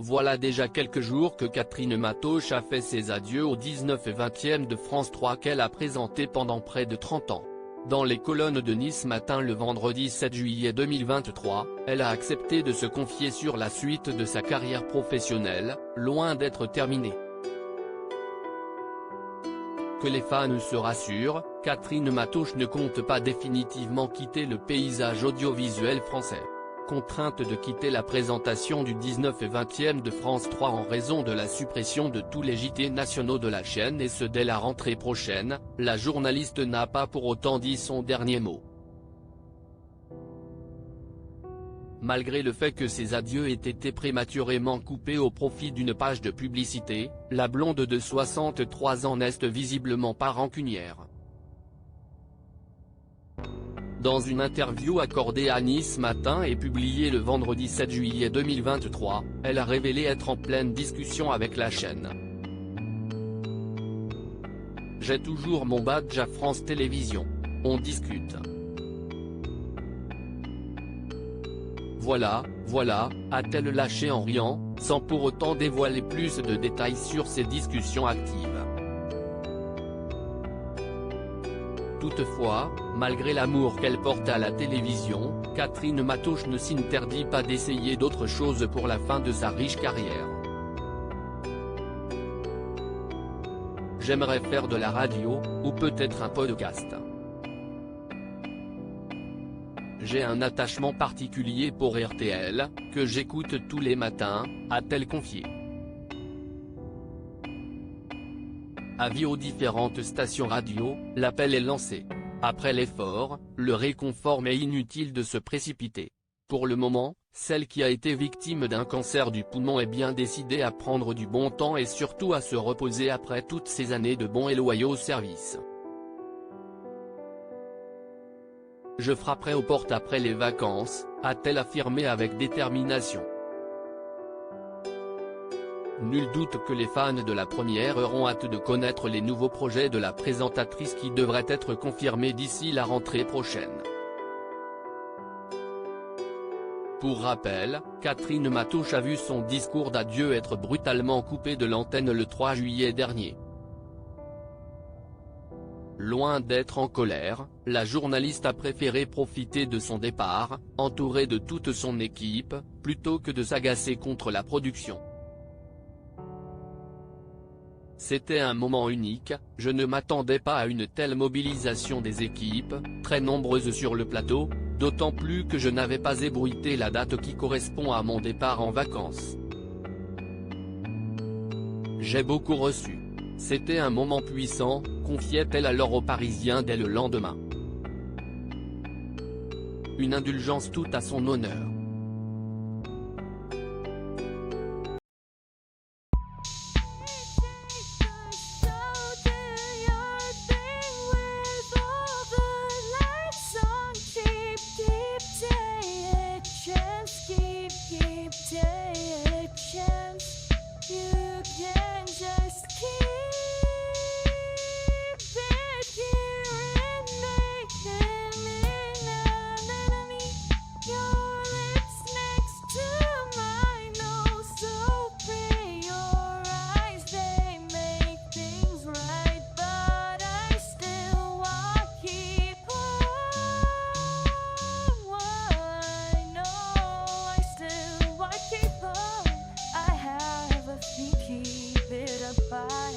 Voilà déjà quelques jours que Catherine Matoche a fait ses adieux au 19 et 20e de France 3 qu'elle a présenté pendant près de 30 ans. Dans les colonnes de Nice Matin le vendredi 7 juillet 2023, elle a accepté de se confier sur la suite de sa carrière professionnelle, loin d'être terminée. Que les fans se rassurent, Catherine Matoche ne compte pas définitivement quitter le paysage audiovisuel français. Contrainte de quitter la présentation du 19 et 20e de France 3 en raison de la suppression de tous les JT nationaux de la chaîne et ce dès la rentrée prochaine, la journaliste n'a pas pour autant dit son dernier mot. Malgré le fait que ses adieux aient été prématurément coupés au profit d'une page de publicité, la blonde de 63 ans n'est visiblement pas rancunière. Dans une interview accordée à Nice Matin et publiée le vendredi 7 juillet 2023, elle a révélé être en pleine discussion avec la chaîne. « J'ai toujours mon badge à France Télévisions. On discute. Voilà, a-t-elle lâché en riant, sans pour autant dévoiler plus de détails sur ces discussions actives. Toutefois, malgré l'amour qu'elle porte à la télévision, Catherine Matoche ne s'interdit pas d'essayer d'autres choses pour la fin de sa riche carrière. « J'aimerais faire de la radio, ou peut-être un podcast. J'ai un attachement particulier pour RTL, que j'écoute tous les matins », a-t-elle confié. Avis aux différentes stations radio, l'appel est lancé. Après l'effort, le réconfort mais inutile de se précipiter. Pour le moment, celle qui a été victime d'un cancer du poumon est bien décidée à prendre du bon temps et surtout à se reposer après toutes ces années de bons et loyaux services. Je frapperai aux portes après les vacances, a-t-elle affirmé avec détermination. Nul doute que les fans de la première auront hâte de connaître les nouveaux projets de la présentatrice qui devraient être confirmés d'ici la rentrée prochaine. Pour rappel, Catherine Matoche a vu son discours d'adieu être brutalement coupé de l'antenne le 3 juillet dernier. Loin d'être en colère, la journaliste a préféré profiter de son départ, entourée de toute son équipe, plutôt que de s'agacer contre la production. C'était un moment unique, je ne m'attendais pas à une telle mobilisation des équipes, très nombreuses sur le plateau, d'autant plus que je n'avais pas ébruité la date qui correspond à mon départ en vacances. J'ai beaucoup reçu. C'était un moment puissant, confiait-elle alors aux Parisiens dès le lendemain. Une indulgence toute à son honneur. Keep it apart.